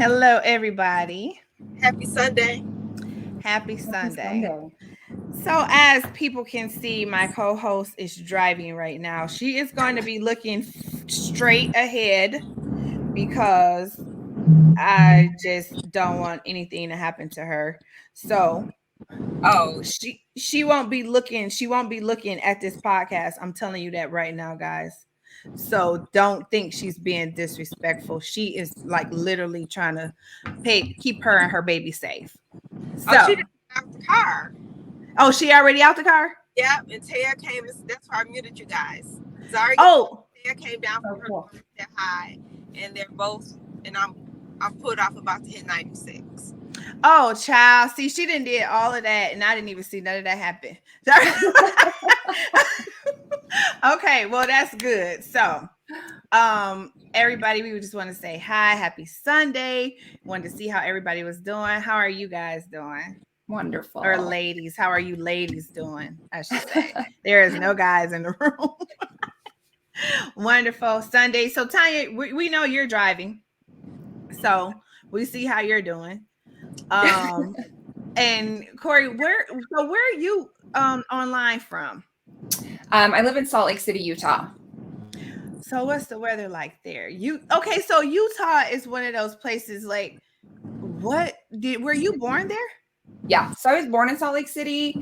Hello, everybody. Happy Sunday. Happy Happy Sunday. Sunday. So, as people can see, my co host is driving right now. She is going to be looking straight ahead because I just don't want anything to happen to her. So, Oh, she won't be looking. She won't be looking at this podcast. I'm telling you that right now, guys. So don't think she's being disrespectful. She is like literally trying to keep her and her baby safe. she So, just got out the car. oh, she already out the car? Yep, and Taya came. That's why I muted you guys. Sorry, Oh, Taya came down from her Cool. car, said hi, and they're both. And I'm pulled off about to hit 96. oh, child. See, she didn't did all of that, and I didn't even see none of that happen. Okay, well, that's good. So, everybody, we just want to say hi, happy Sunday. Wanted to see how everybody was doing. How are you guys doing? Wonderful. Or ladies, how are you ladies doing? I should say. There is no guys in the room. Wonderful Sunday. So Tanya, we know you're driving. So we see how you're doing. And Cori, where are you online from? I live in Salt Lake City, Utah. So what's the weather like there? So Utah is one of those places like were you born there? Yeah, so I was born in Salt Lake City,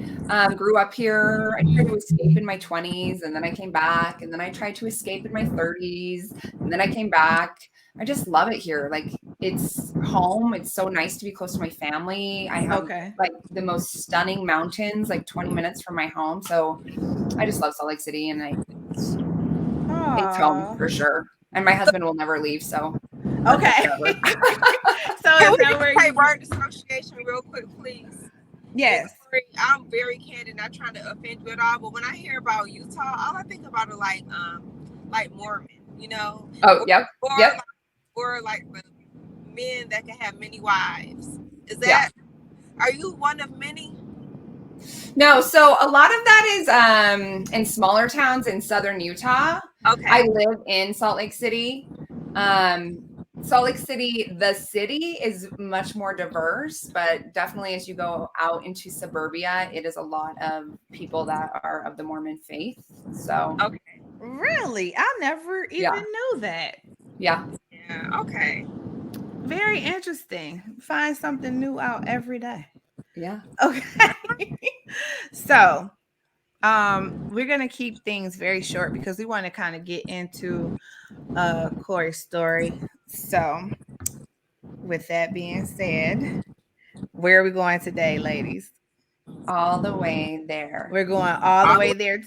grew up here. I tried to escape in my 20s, and then I came back, and then I tried to escape in my 30s, and then I came back. I just love it here. Like, it's home. It's so nice to be close to my family. I have like the most stunning mountains, like 20 minutes from my home. So I just love Salt Lake City, and it's home for sure. And my husband will never leave, so okay. So can we just play word association real quick, please? Yes. I'm very candid, not trying to offend you at all, but when I hear about Utah, all I think about is like Mormon, you know? Oh, yep. Or like the men that can have many wives. Is that? Yeah. Are you one of many? No, so a lot of that is in smaller towns in southern Utah. Okay. I live in Salt Lake City. Salt Lake City, the city is much more diverse, but definitely as you go out into suburbia, it is a lot of people that are of the Mormon faith. So okay. Really? I never even knew that. Yeah. Okay. Very interesting. Find something new out every day. Yeah. Okay. So, we're gonna keep things very short because we want to kind of get into Cori's story. So, with that being said, where are we going today, ladies? All the way there. We're going all the way there.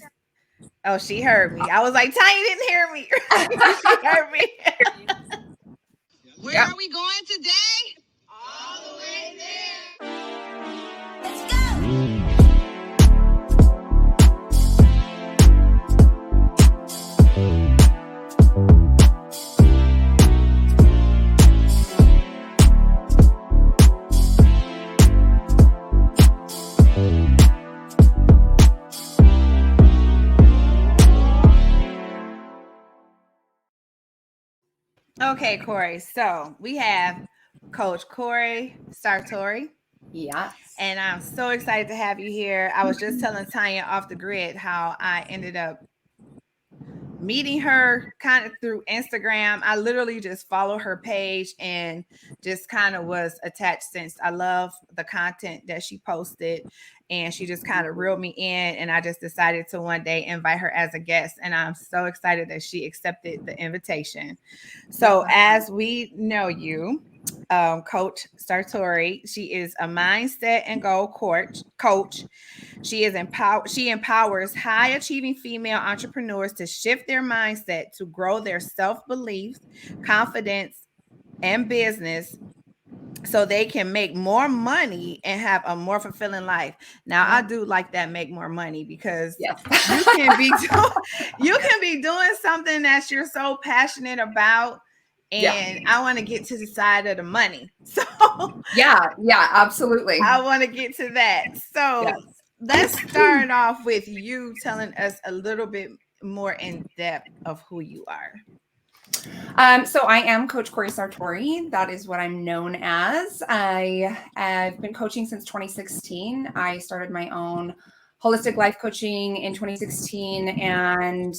Oh, she heard me. I was like, Tanya didn't hear me. She heard me. Where are we going today? All the way there. Let's go. Okay, Cori. So we have Coach Cori Satori. Yes. And I'm so excited to have you here. I was just telling Tanya off the grid how I ended up meeting her kind of through Instagram. I literally just follow her page and just kind of was attached since I love the content that she posted, and she just kind of reeled me in, and I just decided to one day invite her as a guest, and I'm so excited that she accepted the invitation. So as we know you, Coach Satori, she is a mindset and goal coach. She empowers high achieving female entrepreneurs to shift their mindset to grow their self-belief, confidence, and business so they can make more money and have a more fulfilling life. Now, I do like that make more money because you can be doing something that you're so passionate about. And I want to get to the side of the money. So yeah, absolutely. I want to get to that. So let's start off with you telling us a little bit more in depth of who you are. So I am Coach Cori Satori. That is what I'm known as. I have been coaching since 2016. I started my own holistic life coaching in 2016 and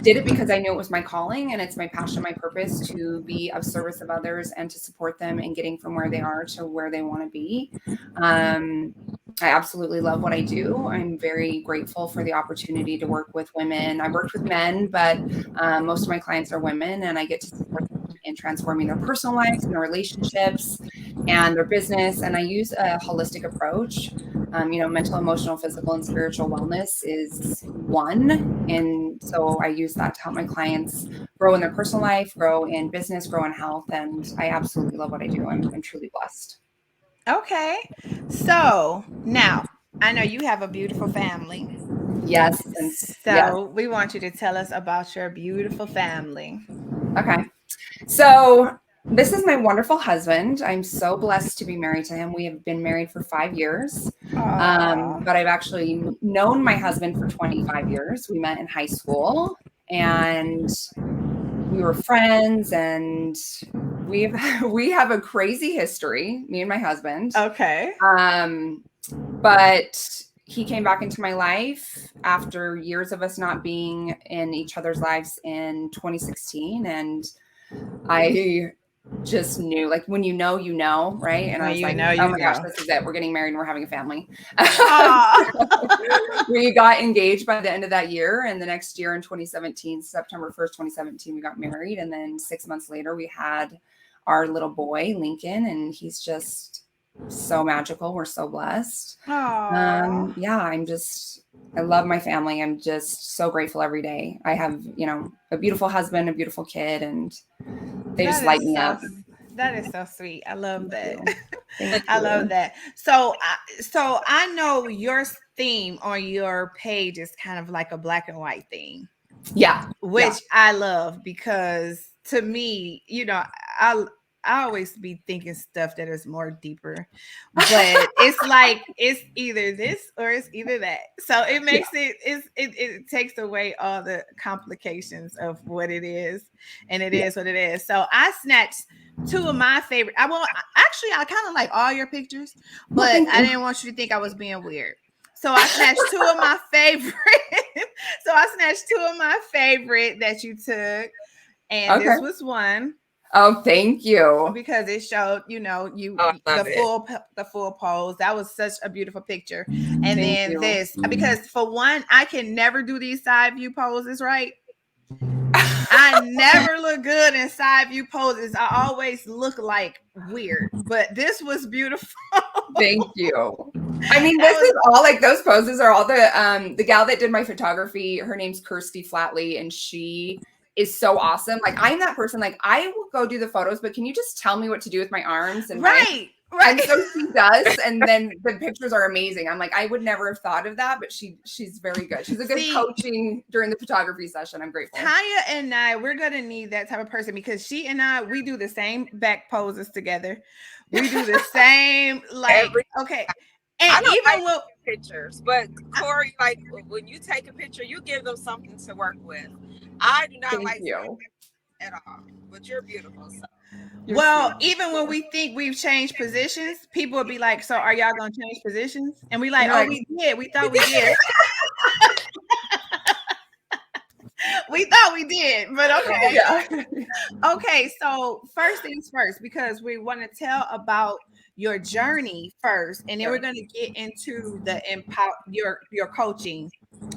did it because I knew it was my calling and it's my passion, my purpose to be of service of others and to support them in getting from where they are to where they want to be. I absolutely love what I do. I'm very grateful for the opportunity to work with women. I've worked with men, but most of my clients are women, and I get to support them in transforming their personal lives and their relationships and their business. And I use a holistic approach. Mental, emotional, physical, and spiritual wellness is one. And so I use that to help my clients grow in their personal life, grow in business, grow in health. And I absolutely love what I do. I'm truly blessed. Okay. So now I know you have a beautiful family. Yes. And yes. So we want you to tell us about your beautiful family. Okay. So this is my wonderful husband. I'm so blessed to be married to him. We have been married for 5 years. But I've actually known my husband for 25 years. We met in high school and we were friends, and we have a crazy history, me and my husband. Okay. But he came back into my life after years of us not being in each other's lives in 2016. And I just knew, like, when you know, right? And I was like, oh my gosh, this is it. We're getting married and we're having a family. We got engaged by the end of that year. And the next year in 2017, September 1st, 2017, we got married. And then 6 months later, we had our little boy, Lincoln, and he's just so magical. We're so blessed. I love my family. I'm just so grateful every day. I have, a beautiful husband, a beautiful kid, and they just light me up. That is so sweet. I love that. I love that. So I know your theme on your page is kind of like a black and white theme. Yeah. Which I love, because to me, I always be thinking stuff that is more deeper, but it's like it's either this or it's either that. So it makes it takes away all the complications of what it is, and it is what it is. So I snatched two of my favorite. I kind of like all your pictures, but I didn't want you to think I was being weird. So I snatched two of my favorite. That you took, and this was one. Oh, thank you. Because it showed, the full pose. That was such a beautiful picture. And then this, because for one, I can never do these side view poses, right? I never look good in side view poses. I always look like weird, but this was beautiful. Thank you. I mean, this is all like those poses are all the gal that did my photography. Her name's Kirsty Flatley, and she is so awesome. Like, I'm that person. Like, I will go do the photos, but can you just tell me what to do with my arms? And right. And so she does, and then the pictures are amazing. I'm like, I would never have thought of that, but she's very good. She's a good coaching during the photography session. I'm grateful. Tanya and I, we're gonna need that type of person, because she and I, we do the same back poses together. We do the same, like, okay. And I don't even like pictures, but Cori, like, when you take a picture, you give them something to work with. I do not like you at all, but you're beautiful. So. Even when we think we've changed positions, people will be like, so are y'all gonna change positions? And we like, we did. We thought we did. We thought we did, but okay. Okay, so first things first, because we want to tell about your journey first, and then we're going to get into the your coaching,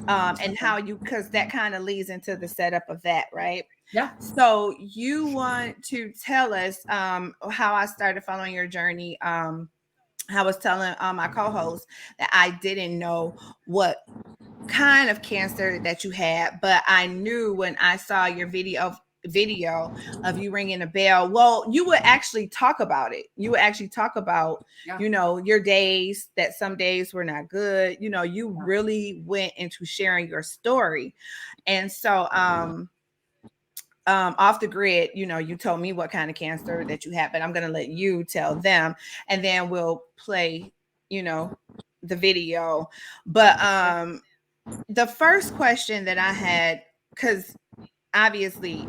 and how because that kind of leads into the setup of that, right? Yeah. So you want to tell us how I started following your journey. I was telling my co-host that I didn't know what kind of cancer that you had, but I knew when I saw your video of you ringing a bell. Well, you would actually talk about it. You would actually talk about, your days, that some days were not good. You really went into sharing your story. And so off the grid, you told me what kind of cancer that you had, but I'm going to let you tell them, and then we'll play, the video. But the first question that I had, because obviously,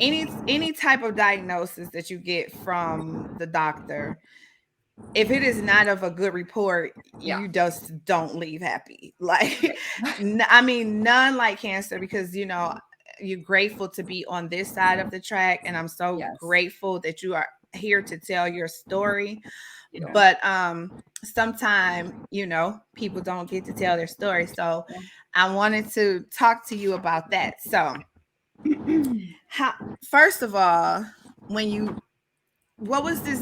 any type of diagnosis that you get from the doctor, if it is not of a good report, you just don't leave happy. Like, I mean, none like cancer, because you're grateful to be on this side of the track, and I'm so grateful that you are here to tell your story. But sometimes people don't get to tell their story, so I wanted to talk to you about that. So first of all, what was this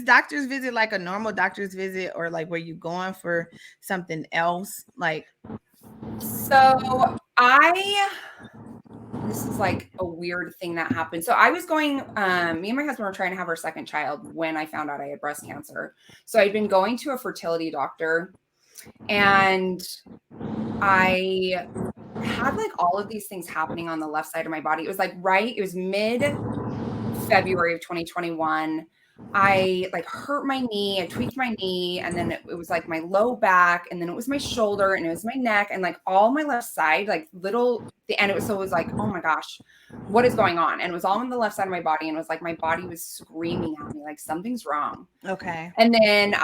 doctor's visit like a normal doctor's visit, or like were you going for something else? Like, so this is like a weird thing that happened. So I was going, me and my husband were trying to have our second child when I found out I had breast cancer. So I'd been going to a fertility doctor, and I had like all of these things happening on the left side of my body. It was mid-February of 2021. I like hurt my knee, I tweaked my knee, and then it was like my low back, and then it was my shoulder, and it was my neck, and like all my left side, like and it was like, oh my gosh, what is going on? And it was all on the left side of my body, and it was like my body was screaming at me like something's wrong. Okay. And then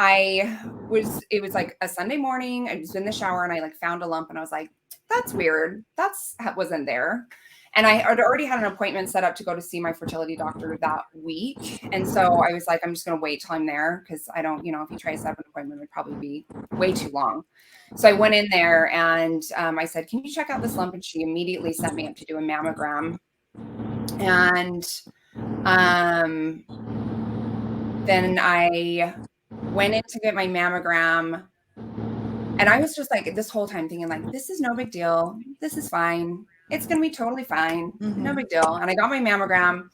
it was like a Sunday morning, I was in the shower, and I like found a lump, and I was like, that's weird, that wasn't there. And I had already had an appointment set up to go to see my fertility doctor that week. And so I was like, I'm just going to wait till I'm there, because I don't, if he tries to have an appointment, it would probably be way too long. So I went in there, and I said, can you check out this lump? And she immediately sent me up to do a mammogram. And then I went in to get my mammogram. And I was just like, this whole time thinking like, this is no big deal. This is fine. It's going to be totally fine. No big deal. And I got my mammogram,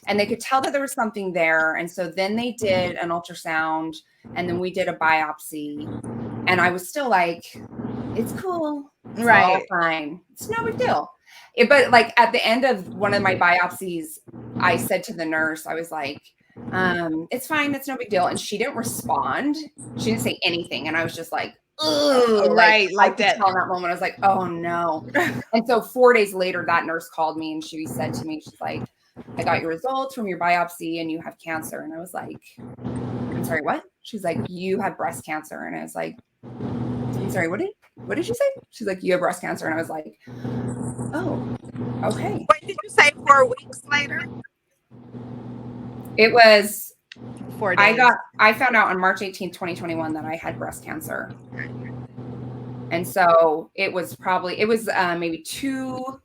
and they could tell that there was something there. And so then they did an ultrasound, and then we did a biopsy, and I was still like, it's cool. It's all fine. It's no big deal. But like at the end of one of my biopsies, I said to the nurse, I was like, it's fine. It's no big deal. And she didn't respond. She didn't say anything. And I was just like, ugh, like that. In that moment, I was like, oh no. And so 4 days later, that nurse called me, and she said to me, she's like, I got your results from your biopsy, and you have cancer. And I was like, I'm sorry, what? She's like, you have breast cancer. And I was like, I'm sorry, what did you say? She's like, you have breast cancer. And I was like, oh, okay. Wait, did you say 4 weeks later? It was 4 days. I found out on March 18th, 2021 that I had breast cancer. And so it was maybe 2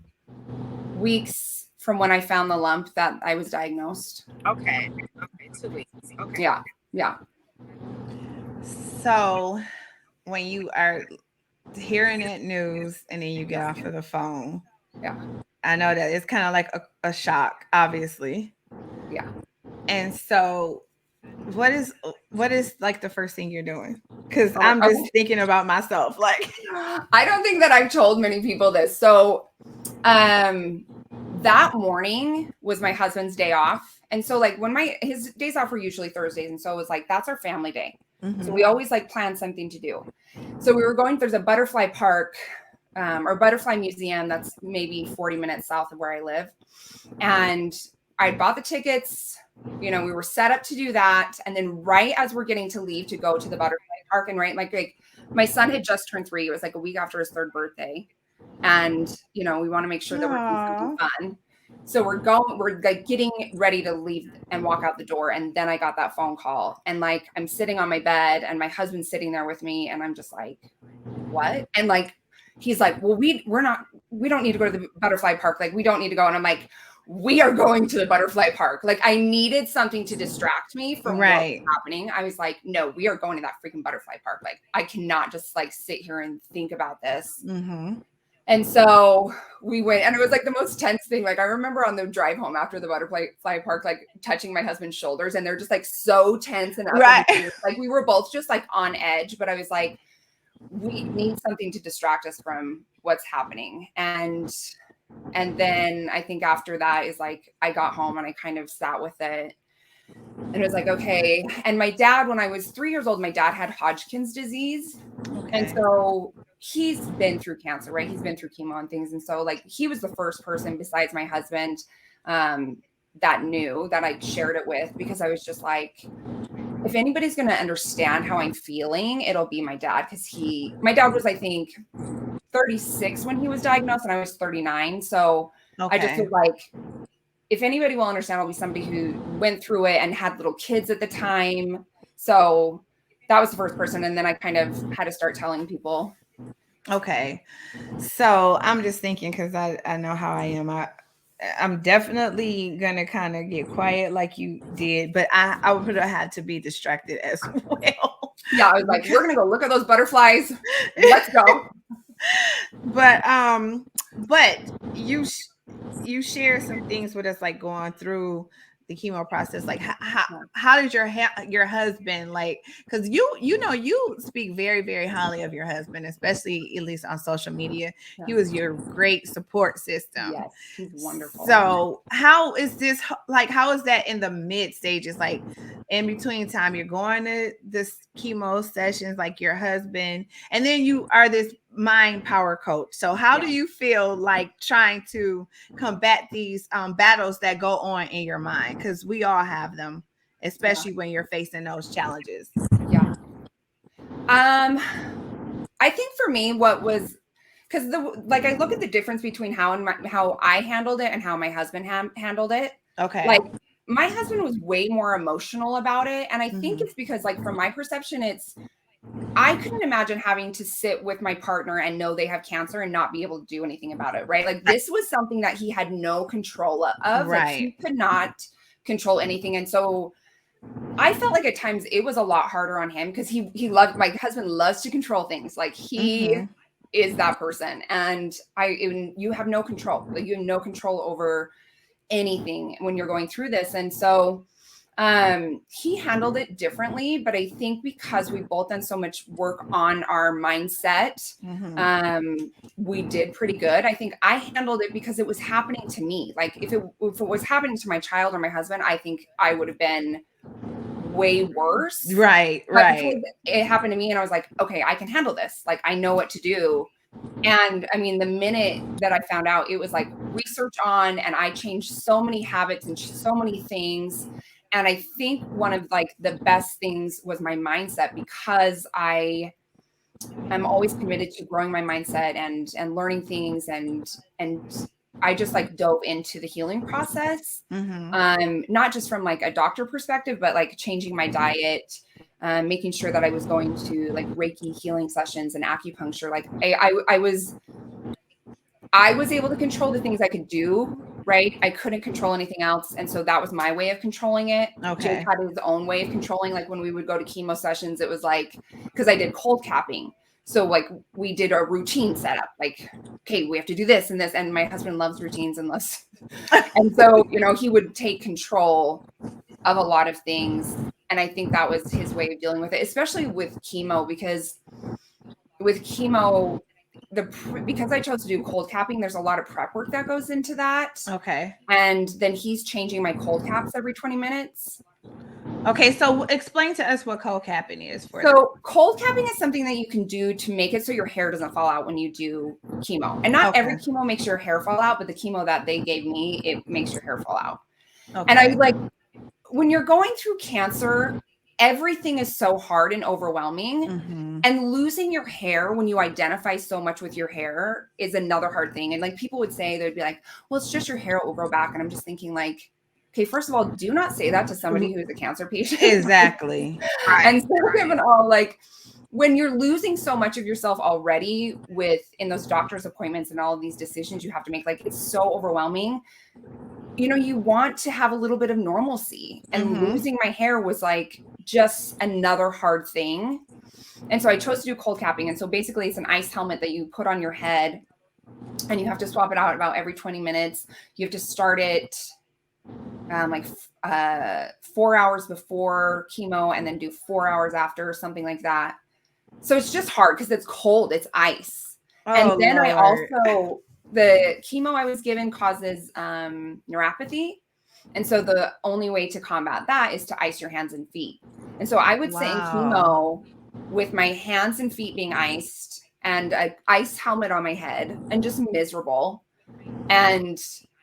weeks from when I found the lump that I was diagnosed. Okay. 2 weeks. Okay. Yeah. So when you are hearing that news and then you get off of the phone, I know that it's kind of like a shock, obviously. Yeah. And so what is like the first thing you're doing? Because I'm just thinking about myself. Like, I don't think that I've told many people this. So that morning was my husband's day off. And so like his days off were usually Thursdays. And so it was like, that's our family day. So we always like plan something to do. So there's a butterfly park or butterfly museum that's maybe 40 minutes south of where I live. And I bought the tickets, we were set up to do that. And then right as we're getting to leave to go to the butterfly park, and like my son had just turned 3. It was like a week after his 3rd birthday. And, we want to make sure that we're doing something fun. So we're like getting ready to leave and walk out the door. And then I got that phone call, and like, I'm sitting on my bed, and my husband's sitting there with me, and I'm just like, what? And like, he's like, well, we don't need to go to the butterfly park. Like, we don't need to go. And I'm like, we are going to the butterfly park. Like, I needed something to distract me from what was happening. I was like, no, we are going to that freaking butterfly park. Like, I cannot just like sit here and think about this. And so we went, and it was like the most tense thing. Like, I remember on the drive home after the butterfly park, like touching my husband's shoulders, and they're just like so tense and up. Like, we were both just like on edge, but I was like, we need something to distract us from what's happening. And then I think after that is like, I got home and I kind of sat with it, and it was like, okay. And my dad, when I was 3 years old, my dad had Hodgkin's disease. And so he's been through cancer, right? He's been through chemo and things. And so like, he was the first person besides my husband, that knew, that I shared it with, because I was just like, if anybody's going to understand how I'm feeling, it'll be my dad. Cause my dad was, I think, 36 when he was diagnosed and I was 39. So I just was like, if anybody will understand, it'll be somebody who went through it and had little kids at the time. So that was the first person. And then I kind of had to start telling people. Okay. So I'm just thinking, because I know how I am. I'm definitely gonna kind of get quiet like you did, but I would have had to be distracted as well. Yeah, I was like, we're gonna go look at those butterflies. Let's go. But you share some things with us, like going through the chemo process. Like how did your husband, like, because you speak very, very highly of your husband, especially at least on social media. Yeah. He was your great support system. Yes, he's wonderful. So how is this, like, how is that in the mid stages, like in between time you're going to this chemo sessions, like your husband, and then you are this mind power coach? So how do you feel like trying to combat these battles that go on in your mind, because we all have them, especially when you're facing those challenges? I think for me, what was, because I look at the difference between how I handled it and how my husband handled it. Okay. Like my husband was way more emotional about it, and I think it's because, like, from my perception, I couldn't imagine having to sit with my partner and know they have cancer and not be able to do anything about it, right? Like, this was something that he had no control of. Right. Like, he could not control anything. And so I felt like at times it was a lot harder on him, because he loved, my husband loves to control things. Like, he is that person. And you have no control. Like, you have no control over anything when you're going through this. And so he handled it differently, but I think because we've both done so much work on our mindset, we did pretty good. I think I handled it because it was happening to me. Like, if it was happening to my child or my husband, I think I would have been way worse. Right. But it happened to me, and I was like, okay, I can handle this. Like, I know what to do. And I mean, the minute that I found out, it was like research on, and I changed so many habits and so many things. And I think one of, like, the best things was my mindset, because I am always committed to growing my mindset and learning things. And I just, like, dove into the healing process, not just from, like, a doctor perspective, but, like, changing my diet, making sure that I was going to, like, Reiki healing sessions and acupuncture. Like, I was able to control the things I could do, right? I couldn't control anything else. And so that was my way of controlling it. Okay. Jake had his own way of controlling. Like, when we would go to chemo sessions, it was like, because I did cold capping. So, like, we did a routine setup, like, okay, we have to do this and this. And my husband loves routines and so, he would take control of a lot of things. And I think that was his way of dealing with it, especially with chemo, because with chemo, because I chose to do cold capping, there's a lot of prep work that goes into that. Okay. And then he's changing my cold caps every 20 minutes. Okay, so explain to us what cold capping is. So cold capping is something that you can do to make it so your hair doesn't fall out when you do chemo. And not every chemo makes your hair fall out, but the chemo that they gave me, it makes your hair fall out. Okay. And I was like, when you're going through cancer, everything is so hard and overwhelming, and losing your hair when you identify so much with your hair is another hard thing. And, like, people would say, they'd be like, well, it's just your hair, it will grow back. And I'm just thinking, like, okay, first of all, do not say that to somebody who is a cancer patient. Exactly. And second of all, like, when you're losing so much of yourself already in those doctor's appointments and all of these decisions you have to make, like, it's so overwhelming. You want to have a little bit of normalcy, and losing my hair was, like, just another hard thing. And so I chose to do cold capping. And so basically it's an ice helmet that you put on your head, and you have to swap it out about every 20 minutes. You have to start it 4 hours before chemo, and then do 4 hours after, something like that. So it's just hard because it's cold, it's ice. And then Lord. I also, the chemo I was given causes neuropathy. And so the only way to combat that is to ice your hands and feet. And so I would sit in chemo with my hands and feet being iced, and an ice helmet on my head and just miserable. And,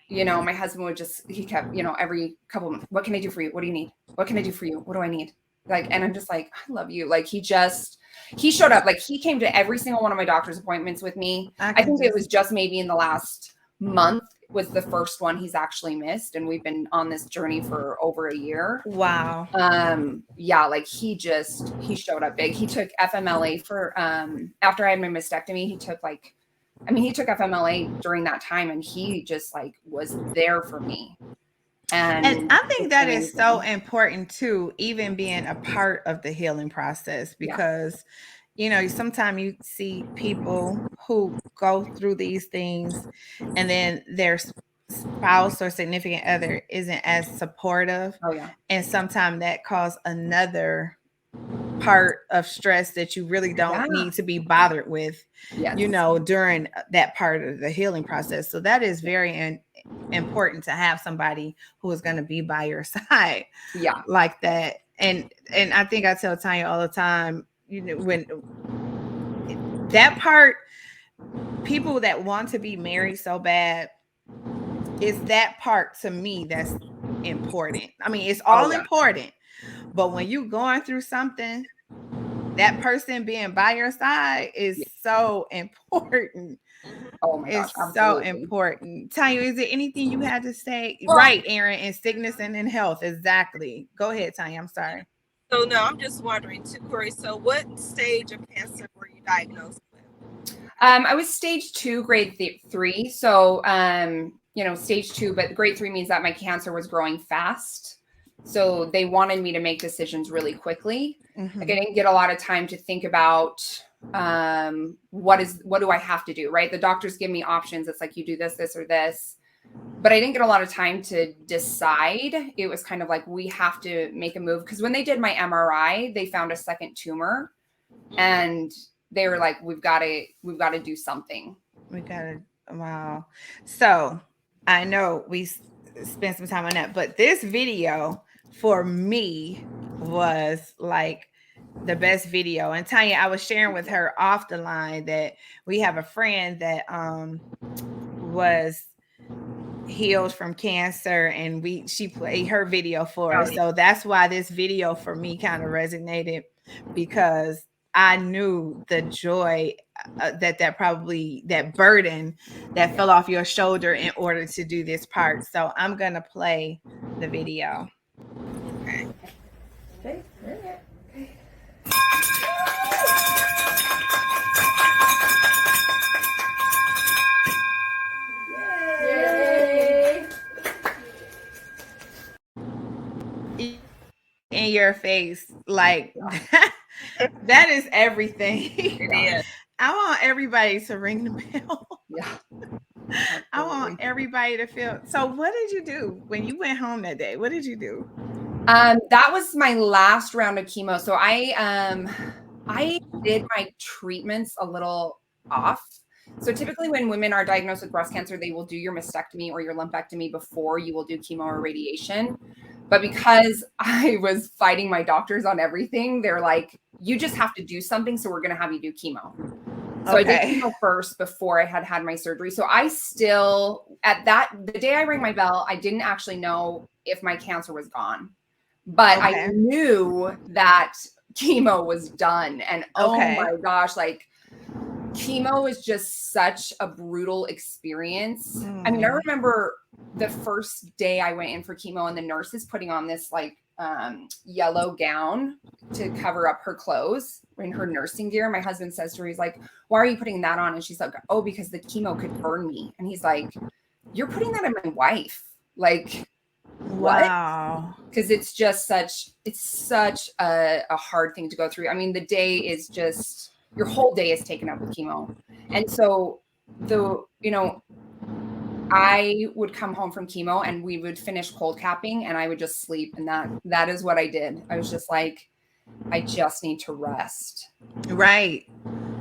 you know, my husband would just, he kept, you know, every couple of months, what can I do for you? What do you need? What can I do for you? What do I need? Like, and I'm just like, I love you. Like, he showed up. Like, he came to every single one of my doctor's appointments with me. I think it was just maybe in the last month was the first one he's actually missed. And we've been on this journey for over a year. Wow. Yeah, like he showed up big. He took FMLA for, after I had my mastectomy, he took FMLA during that time, and he just like was there for me. And I think that is so important too, even being a part of the healing process, because you know, sometimes you see people who go through these things and then their spouse or significant other isn't as supportive. Oh yeah. And sometimes that causes another part of stress that you really don't need to be bothered with, you know, during that part of the healing process. So that is very important to have somebody who is going to be by your side like that. And I think I tell Tanya all the time, you know, when that part, people that want to be married so bad, is that part to me that's important. I mean, it's all important, but when you going through something, that person being by your side is so important. Oh my gosh, it's so important. Tanya, is there anything you had to say? Right, Aaron, in sickness and in health. Exactly. Go ahead, Tanya. I'm sorry. So no, I'm just wondering too, Cori. So what stage of cancer were you diagnosed with? I was stage 2, grade 3. So, you know, stage 2, but grade 3 means that my cancer was growing fast. So they wanted me to make decisions really quickly. Like I didn't get a lot of time to think about what do I have to do, right? The doctors give me options. It's like, you do this, this, or this. But I didn't get a lot of time to decide. It was kind of like, we have to make a move. Because when they did my MRI, they found a second tumor. And they were like, we've got to do something. Wow. So I know we spent some time on that, but this video for me was like the best video. And Tanya, I was sharing with her off the line that we have a friend that was healed from cancer, and she played her video for us. So that's why this video for me kind of resonated, because I knew the joy that burden that fell off your shoulder in order to do this part. So I'm gonna play the video. Okay. In your face, like that is everything. It is. I want everybody to ring the bell. Yeah. I want everybody to feel. So what did you do when you went home that day? What did you do? That was my last round of chemo. So I did my treatments a little off. So typically when women are diagnosed with breast cancer, they will do your mastectomy or your lumpectomy before you will do chemo or radiation. But because I was fighting my doctors on everything, they're like, you just have to do something. So we're going to have you do chemo. So I did chemo first before I had my surgery. So I still, the day I rang my bell, I didn't actually know if my cancer was gone, but I knew that chemo was done. And oh my gosh, like chemo is just such a brutal experience. I mean, I remember the first day I went in for chemo and the nurse is putting on this like yellow gown to cover up her clothes in her nursing gear. My husband says to her, he's like, why are you putting that on? And she's like, oh, because the chemo could burn me. And he's like, you're putting that on my wife. Like, what? Wow. Because it's such a hard thing to go through. I mean, the day is just, your whole day is taken up with chemo. And so I would come home from chemo and we would finish cold capping and I would just sleep. And that is what I did. I was just like, I just need to rest. Right.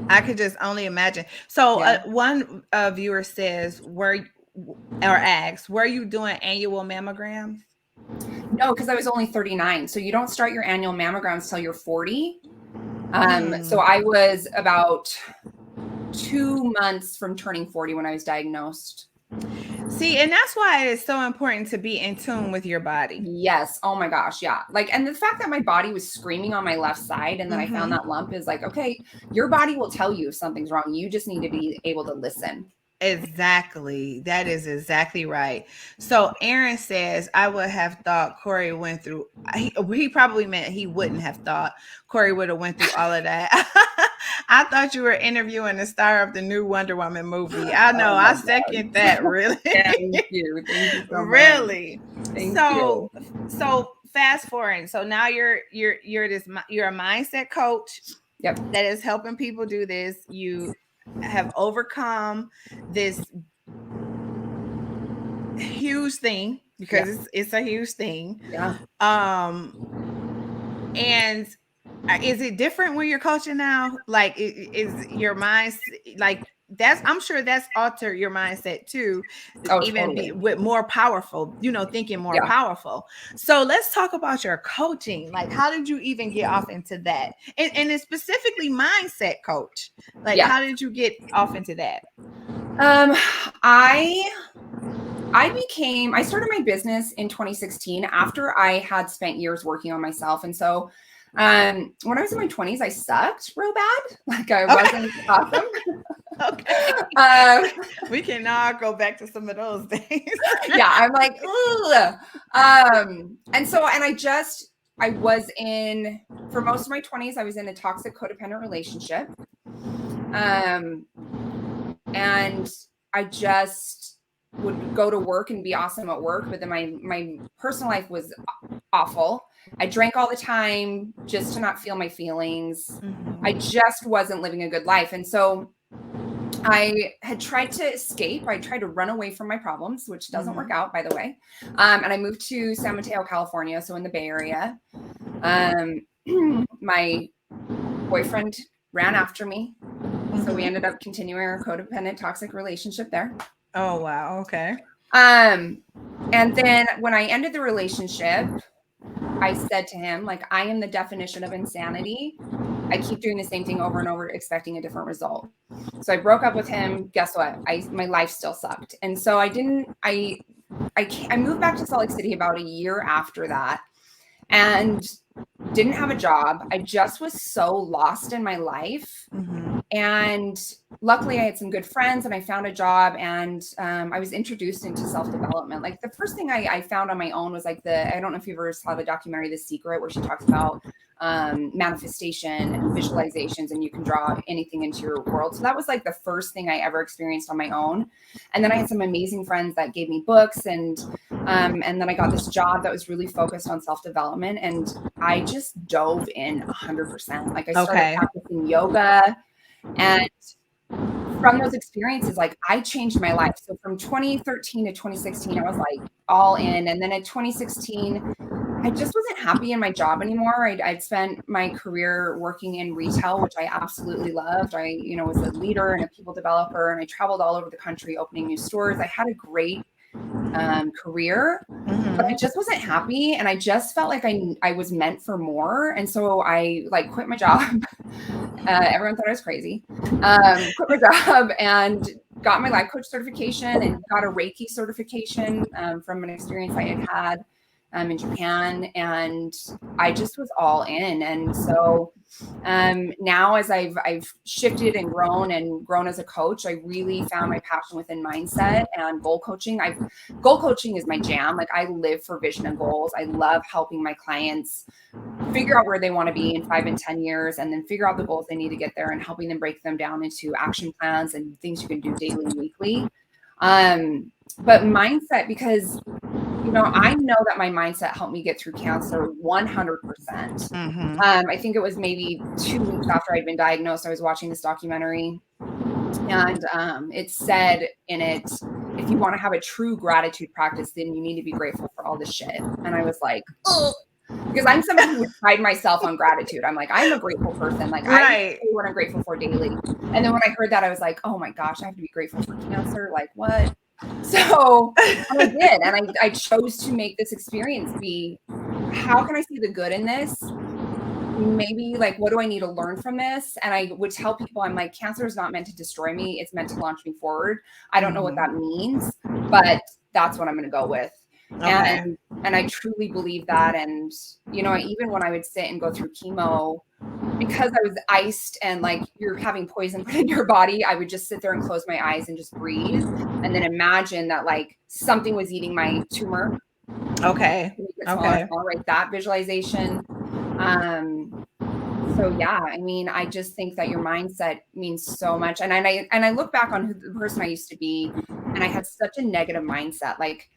I could just only imagine. So one viewer says, were you doing annual mammograms? No, because I was only 39. So you don't start your annual mammograms till you're 40. So I was about 2 months from turning 40 when I was diagnosed. See, and that's why it is so important to be in tune with your body. Yes. Oh my gosh. Yeah. Like, and the fact that my body was screaming on my left side and then I found that lump is like, okay, your body will tell you if something's wrong. You just need to be able to listen. Exactly. That is exactly right. So Aaron says, I would have thought Cori went through, he probably meant he wouldn't have thought Cori would have went through all of that. I thought you were interviewing the star of the new Wonder Woman movie. I know. I second that. Really. Thank you. Thank you so really. much. Thank you. So fast forward. So now you're a mindset coach. Yep. That is helping people do this. You have overcome this huge thing because it's a huge thing. Yeah. And is it different when you're coaching now? Like, is your mind like that's? I'm sure that's altered your mindset too. Even totally. be with more powerful, thinking more powerful. So let's talk about your coaching. Like, how did you even get off into that? And it's specifically mindset coach. Like, how did you get off into that? I started my business in 2016 after I had spent years working on myself. And so when I was in my 20s, I sucked real bad. Like I wasn't awesome. Okay. We cannot go back to some of those days. Yeah. I'm like, ugh. I was for most of my 20s, I was in a toxic codependent relationship. And I just would go to work and be awesome at work, but then my personal life was awful. I drank all the time just to not feel my feelings. Mm-hmm. I just wasn't living a good life. And so I had tried to escape. I tried to run away from my problems, which doesn't work out, by the way. And I moved to San Mateo, California, so in the Bay Area. My boyfriend ran after me. So we ended up continuing our codependent toxic relationship there. Oh, wow. Okay. And then when I ended the relationship, I said to him, like, I am the definition of insanity. I keep doing the same thing over and over, expecting a different result. So I broke up with him. Guess what? My life still sucked. And so I moved back to Salt Lake City about a year after that and didn't have a job. I just was so lost in my life. Mm-hmm. And luckily I had some good friends and I found a job and I was introduced into self-development. Like the first thing I found on my own was like I don't know if you've ever saw the documentary, The Secret, where she talks about manifestation and visualizations, and you can draw anything into your world. So that was like the first thing I ever experienced on my own. And then I had some amazing friends that gave me books and then I got this job that was really focused on self-development, and I just dove in 100%. Like I started practicing yoga, and from those experiences, like I changed my life. So from 2013 to 2016, I was like all in. And then in 2016, I just wasn't happy in my job anymore. I'd spent my career working in retail, which I absolutely loved. I, was a leader and a people developer, and I traveled all over the country opening new stores. I had a great career, but I just wasn't happy. And I just felt like I was meant for more. And so I quit my job. Everyone thought I was crazy. Quit my job and got my life coach certification and got a Reiki certification from an experience I had in Japan. And I just was all in. And so now as I've shifted and grown as a coach, I really found my passion within mindset and goal coaching. Goal coaching is my jam. Like I live for vision and goals. I love helping my clients figure out where they want to be in 5 and 10 years, and then figure out the goals they need to get there, and helping them break them down into action plans and things you can do daily and weekly. But mindset, because I know that my mindset helped me get through cancer 100%. Mm-hmm. I think it was maybe 2 weeks after I'd been diagnosed, I was watching this documentary, and it said in it, if you want to have a true gratitude practice, then you need to be grateful for all this shit. And I was like, oh, because I'm somebody who pride myself on gratitude. I'm like, I'm a grateful person. Like I say what I'm grateful for daily. And then when I heard that, I was like, oh my gosh, I have to be grateful for cancer. Like what? So I did. And I chose to make this experience be, how can I see the good in this? maybe like, what do I need to learn from this? And I would tell people, I'm like, cancer is not meant to destroy me. It's meant to launch me forward. I don't know what that means, but that's what I'm going to go with. Okay. And I truly believe that. And, you know, even when I would sit and go through chemo, because I was iced and like you're having poison put in your body, I would just sit there and close my eyes and just breathe. And then imagine that like something was eating my tumor. Okay. Okay. Right. That visualization. So yeah, I mean, I just think that your mindset means so much. And I look back on the person I used to be, and I had such a negative mindset. Like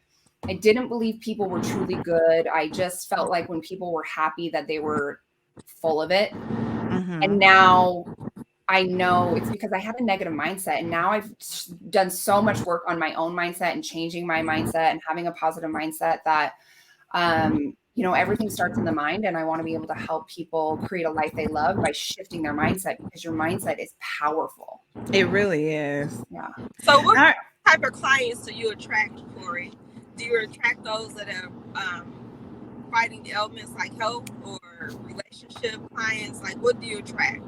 I didn't believe people were truly good. I just felt like when people were happy that they were full of it. And now I know it's because I had a negative mindset. And now I've done so much work on my own mindset and changing my mindset and having a positive mindset that, you know, everything starts in the mind. And I want to be able to help people create a life they love by shifting their mindset, because your mindset is powerful. It really is. Yeah. So what type of clients do you attract, Cori? Do you attract those that are fighting the elements like health, or relationship clients? Like, what do you attract?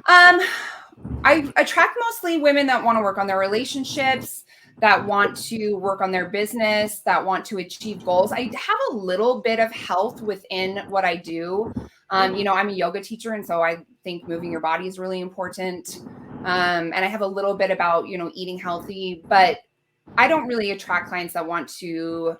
I attract mostly women that want to work on their relationships, that want to work on their business, that want to achieve goals. I have a little bit of health within what I do. You know, I'm a yoga teacher, and so I think moving your body is really important. And I have a little bit about, you know, eating healthy, but I don't really attract clients that want to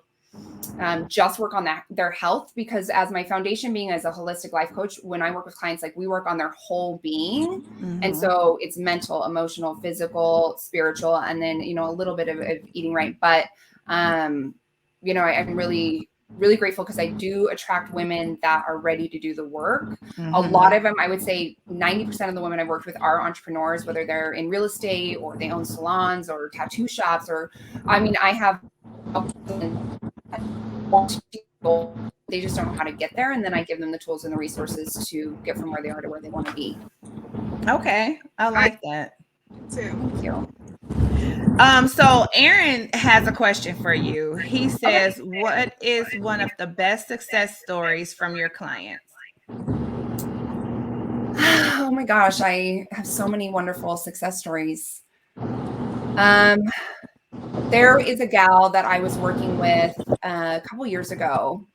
just work on their health, because as my foundation being as a holistic life coach, when I work with clients, like we work on their whole being. And so it's mental, emotional, physical, spiritual, and then, you know, a little bit of eating right. But, you know, I'm really, really grateful because I do attract women that are ready to do the work. A lot of them, I would say 90% of the women I've worked with are entrepreneurs, whether they're in real estate or they own salons or tattoo shops, or, I mean, I have they just don't know how to get there, and then I give them the tools and the resources to get from where they are to where they want to be. Okay, I like that too. Thank you. So Aaron has a question for you. He says, what is one of the best success stories from your clients? Oh my gosh, I have so many wonderful success stories. There is a gal that I was working with a couple years ago,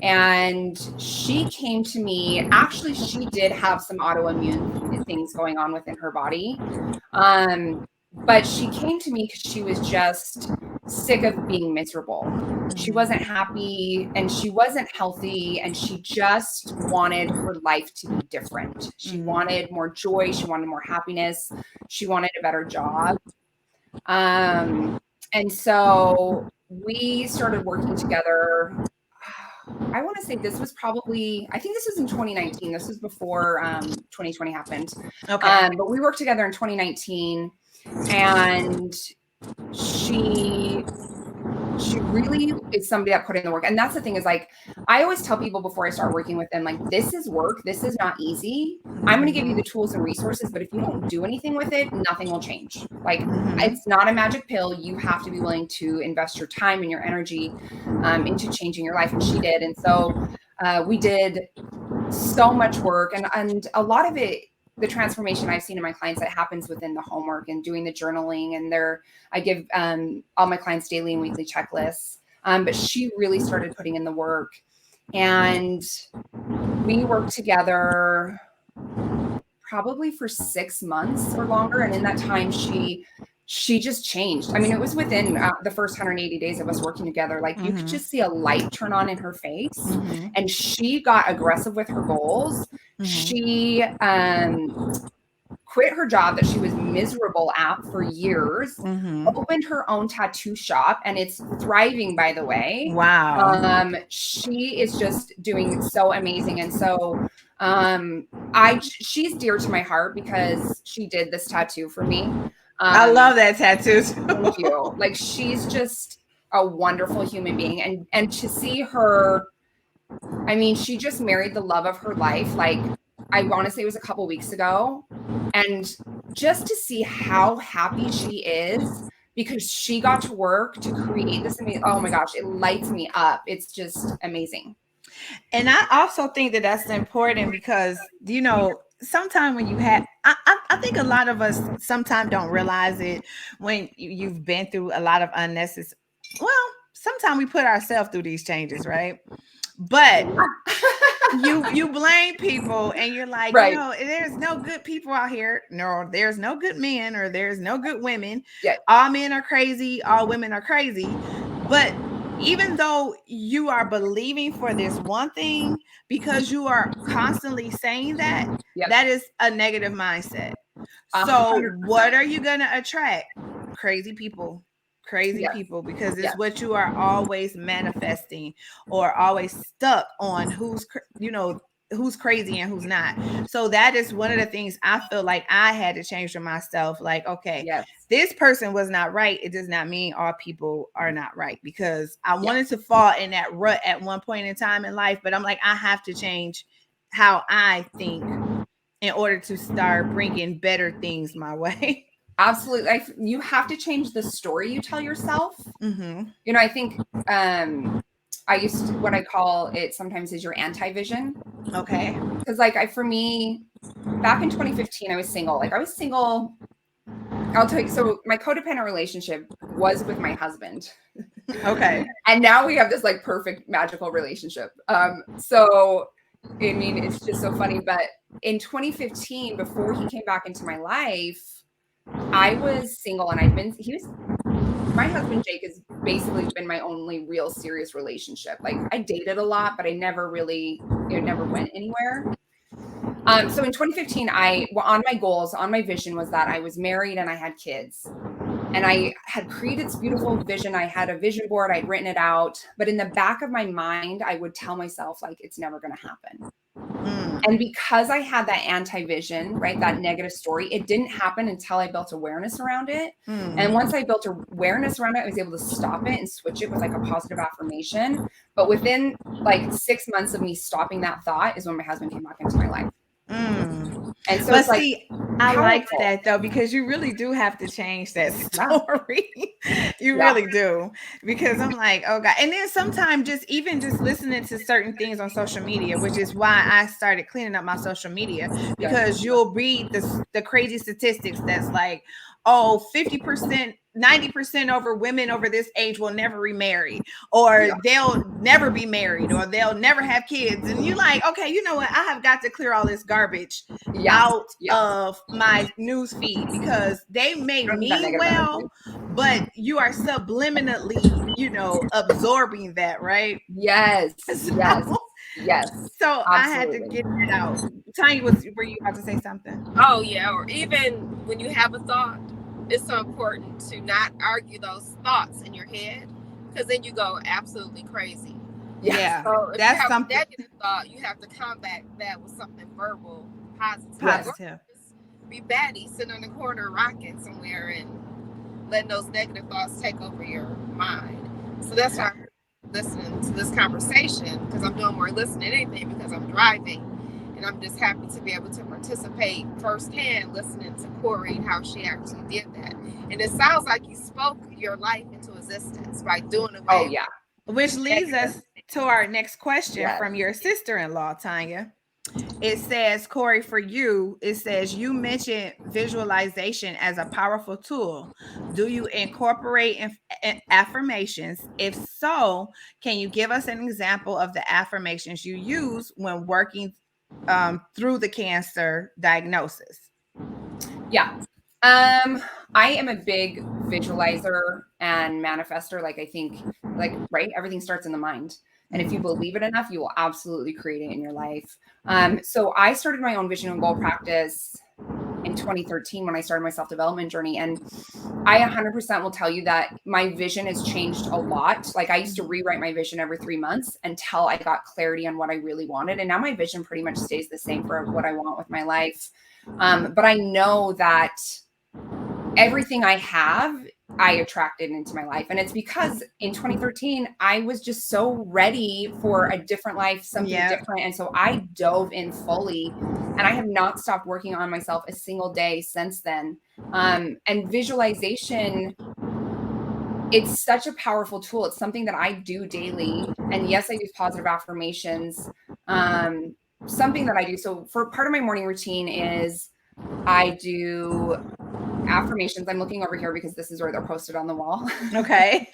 and she came to me. Actually, she did have some autoimmune things going on within her body. But she came to me because she was just sick of being miserable. She wasn't happy and she wasn't healthy, and she just wanted her life to be different. She wanted more joy. She wanted more happiness. She wanted a better job. And so we started working together. I want to say this was probably, I think this was in 2019. This was before 2020 happened. Okay. But we worked together in 2019, and she really is somebody that put in the work. And that's the thing, is like, I always tell people before I start working with them, like, this is work. This is not easy. I'm going to give you the tools and resources, but if you don't do anything with it, nothing will change. Like, it's not a magic pill. You have to be willing to invest your time and your energy into changing your life. And she did. And so we did so much work, and a lot of it, the transformation I've seen in my clients, that happens within the homework and doing the journaling, and I give all my clients daily and weekly checklists. But she really started putting in the work, and we worked together probably for 6 months or longer. And in that time, she just changed. I mean, it was within the first 180 days of us working together. Like, you could just see a light turn on in her face, and she got aggressive with her goals. She quit her job that she was miserable at for years, opened her own tattoo shop, and it's thriving, by the way. Wow. She is just doing so amazing. And so she's dear to my heart because she did this tattoo for me. I love that tattoo. Thank you. Like, she's just a wonderful human being, and to see her, I mean, she just married the love of her life. Like, I want to say it was a couple weeks ago, and just to see how happy she is because she got to work to create this. Oh my gosh, it lights me up. It's just amazing. And I also think that that's important because, sometimes when I think a lot of us sometimes don't realize it when you've been through a lot of unnecessary, well, sometimes we put ourselves through these changes, right? But you blame people and you're like, Right. there's no good people out here. No, there's no good men or there's no good women. Yeah. All men are crazy, all women are crazy. But even though you are believing for this one thing, because you are constantly saying that, Yep. that is a negative mindset. So 100%. what are you going to attract? Crazy people. Crazy Yes. people, because it's Yes. what you are always manifesting, or always stuck on who's crazy and who's not. So that is one of the things I feel like I had to change for myself. Like, okay, Yes. this person was not right. It does not mean all people are not right, because I Yes. wanted to fall in that rut at one point in time in life, but I'm like, I have to change how I think in order to start bringing better things my way. Absolutely. You have to change the story you tell yourself. Mm-hmm. I think what I call it sometimes is your anti-vision. Okay. Because for me, back in 2015, I was single. I was single. I'll tell you. So my codependent relationship was with my husband. Okay. And now we have this perfect magical relationship. So I mean, it's just so funny. But in 2015, before he came back into my life, I was single, and my husband Jake has basically been my only real serious relationship. I dated a lot, but I never really, it never went anywhere. So in 2015, on my vision was that I was married and I had kids. And I had created this beautiful vision. I had a vision board. I'd written it out. But in the back of my mind, I would tell myself, it's never going to happen. And because I had that anti-vision, right, that negative story, it didn't happen until I built awareness around it. And once I built awareness around it, I was able to stop it and switch it with a positive affirmation. But within 6 months of me stopping that thought is when my husband came back into my life. And so but it's see, I powerful. like that though, because you really do have to change that story. You really do, because I'm like, oh God. And then sometimes just listening to certain things on social media, which is why I started cleaning up my social media, because you'll read the crazy statistics that's like, oh, 50%, 90% over women over this age will never remarry, or they'll never be married, or they'll never have kids. And you're like, okay, you know what? I have got to clear all this garbage out of my news feed, because they may mean well, but you are subliminally, absorbing that, right? Yes. Yes. So I had to get it out. Tanya, were you about to say something? Oh yeah, or even when you have a thought, it's so important to not argue those thoughts in your head, because then you go absolutely crazy. Yeah. So if you have a negative thought, you have to combat that with something verbal, positive. Be batty, sitting in the corner rocking somewhere and letting those negative thoughts take over your mind. So that's why I'm listening to this conversation, because I'm doing more listening than anything, because I'm driving. And I'm just happy to be able to participate firsthand, listening to Cori and how she actually did that. And it sounds like you spoke your life into existence by doing it. Oh, yeah. Which leads us to our next question from your sister-in-law, Tanya. It says, Cori, for you, it says, you mentioned visualization as a powerful tool. Do you incorporate affirmations? If so, can you give us an example of the affirmations you use when working through the cancer diagnosis? Yeah. I am a big visualizer and manifester. I think, right, everything starts in the mind. And if you believe it enough, you will absolutely create it in your life. So I started my own vision and goal practice in 2013 when I started my self-development journey. And I 100% will tell you that my vision has changed a lot. I used to rewrite my vision every 3 months until I got clarity on what I really wanted. And now my vision pretty much stays the same for what I want with my life. But I know that everything I have, I attracted into my life. And it's because in 2013, I was just so ready for a different life, something different. And so I dove in fully, and I have not stopped working on myself a single day since then. And visualization it's such a powerful tool. It's something that I do daily. And yes, I use positive affirmations. Something that I do. So for part of my morning routine is I do affirmations. I'm looking over here because this is where they're posted on the wall. Okay.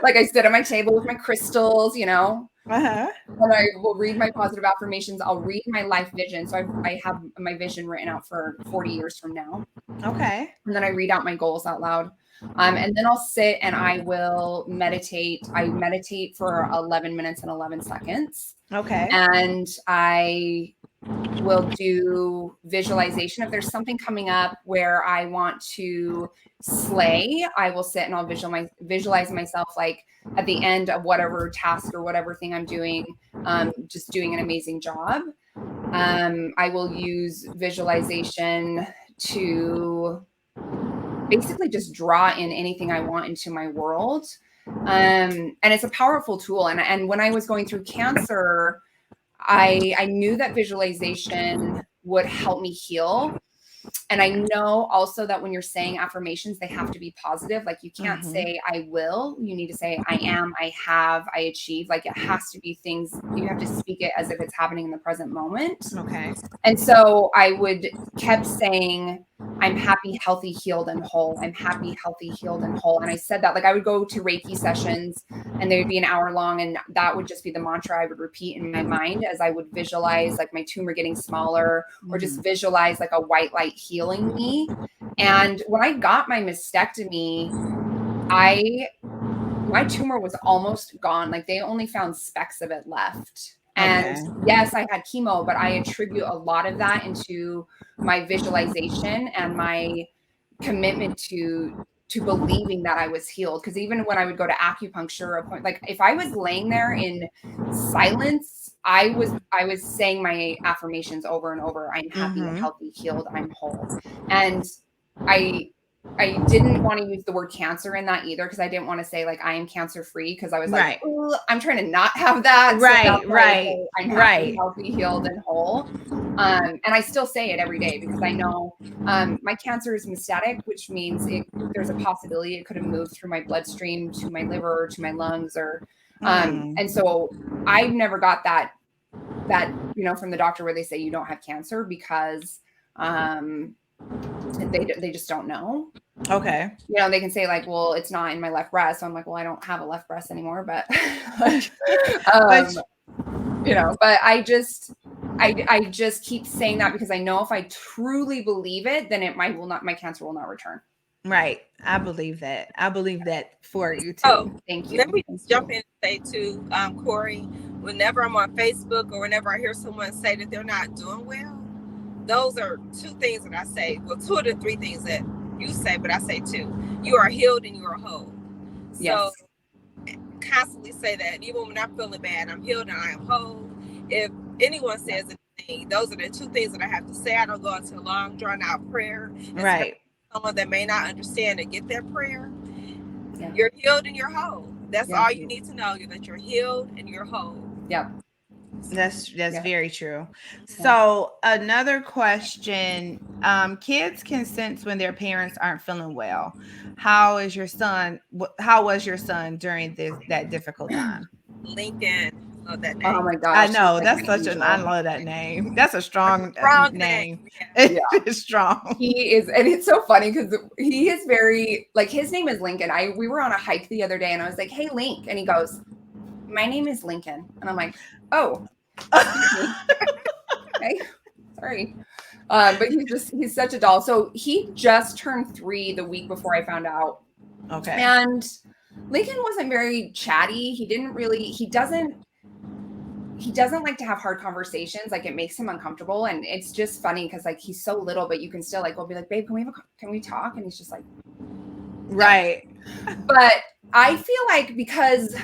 Like I sit at my table with my crystals, you know, Uh-huh. and I will read my positive affirmations. I'll read my life vision. So I have my vision written out for 40 years from now. Okay. And then I read out my goals out loud. And then I'll sit and I will meditate. I meditate for 11 minutes and 11 seconds. Okay. And I will do visualization. If there's something coming up where I want to slay, I will sit and I'll visualize myself like at the end of whatever task or whatever thing I'm doing, just doing an amazing job. I will use visualization to basically just draw in anything I want into my world. And it's a powerful tool. And when I was going through cancer, I knew that visualization would help me heal. And I know also that when you're saying affirmations, they have to be positive. Like you can't say, I will. You need to say, I am, I have, I achieve. Like it has to be things, you have to speak it as if it's happening in the present moment. Okay. And so I kept saying, I'm happy, healthy, healed, and whole. I'm happy, healthy, healed, and whole. And I said that, like I would go to Reiki sessions and they would be an hour long. And that would just be the mantra I would repeat in my mind as I would visualize like my tumor getting smaller or just visualize like a white light healing me. And when I got my mastectomy, my tumor was almost gone. Like they only found specks of it left. And yes, I had chemo, but I attribute a lot of that into my visualization and my commitment to believing that I was healed. Because even when I would go to acupuncture, like if I was laying there in silence, I was saying my affirmations over and over. I'm happy, healthy, healed, I'm whole. And I didn't want to use the word cancer in that either because I didn't want to say like I am cancer free because I was like, I'm trying to not have that. Right. I'm happy, healthy, healed, and whole. And I still say it every day because I know my cancer is metastatic, which means there's a possibility it could have moved through my bloodstream to my liver, to my lungs, or and so I've never got that from the doctor where they say you don't have cancer because they just don't know. Okay. They can say like, well, it's not in my left breast. So I'm like, well, I don't have a left breast anymore, but but I just keep saying that because I know if I truly believe it, then my cancer will not return. Right. I believe that. I believe that for you too. Oh, thank you. Let me jump in and say too, Cori, whenever I'm on Facebook or whenever I hear someone say that they're not doing well, those are two things that I say. Well, two of the three things that you say, but I say two. You are healed and you are whole. So constantly say that. Even when I'm feeling bad, I'm healed and I am whole. If anyone says anything, those are the two things that I have to say. I don't go into a long, drawn out prayer. Right. Someone that may not understand and get that prayer. Yeah. You're healed and you're whole. That's all you need to know. That you're healed and you're whole. Yeah. That's very true. So another question, kids can sense when their parents aren't feeling well. How was your son during that difficult time? Lincoln. Love that name. Oh my gosh. I know. That's I love that name. That's a strong name. Yeah. It's strong. He is, and it's so funny because he is very, like, his name is Lincoln. We were on a hike the other day and I was like, hey, Link. And he goes, my name is Lincoln. And I'm like, oh, okay, sorry. But he's such a doll. So he just turned 3 the week before I found out. Okay. And Lincoln wasn't very chatty. He doesn't like to have hard conversations. Like it makes him uncomfortable. And it's just funny because like he's so little, but you can still like, we'll be like, babe, can we talk? And he's just like, right. But I feel like because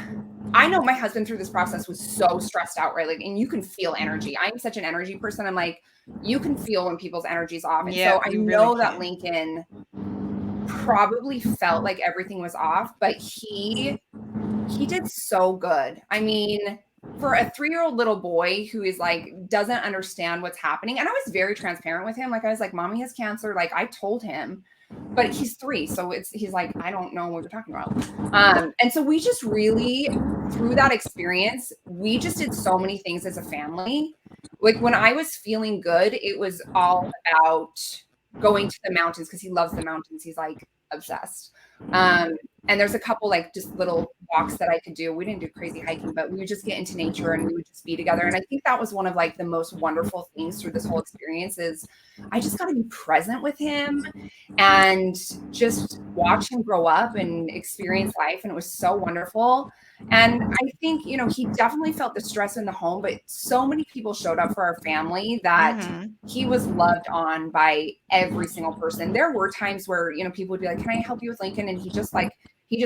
I know my husband through this process was so stressed out, right? Like, and you can feel energy. I'm such an energy person. I'm like, you can feel when people's energy's off. And so I know that Lincoln probably felt like everything was off, but he did so good. I mean, for a 3-year-old little boy who is like, doesn't understand what's happening. And I was very transparent with him. Like I was like, mommy has cancer. Like I told him, but he's 3. So he's like, I don't know what you're talking about. And so we just really, through that experience, we just did so many things as a family. Like when I was feeling good, it was all about going to the mountains because he loves the mountains. He's like obsessed. And there's a couple like just little walks that I could do. We didn't do crazy hiking, but we would just get into nature and we would just be together. And I think that was one of like the most wonderful things through this whole experience is I just got to be present with him and just watch him grow up and experience life. And it was so wonderful. And I think, you know, he definitely felt the stress in the home, but so many people showed up for our family that he was loved on by every single person. There were times where, you know, people would be like, can I help you with Lincoln? And he just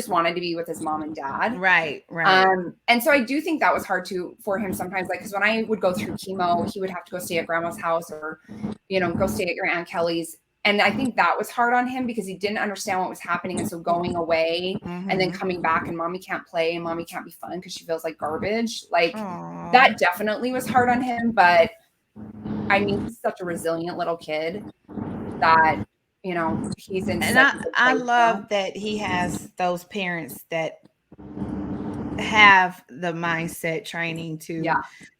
wanted to be with his mom and dad. Right. And so I do think that was hard for him sometimes, like, because when I would go through chemo, he would have to go stay at grandma's house or, you know, go stay at your Aunt Kelly's. And I think that was hard on him because he didn't understand what was happening. And so going away and then coming back and mommy can't play and mommy can't be fun because she feels like garbage. Like that definitely was hard on him. But I mean, he's such a resilient little kid that, you know, he's in. And I love that he has those parents that have the mindset training to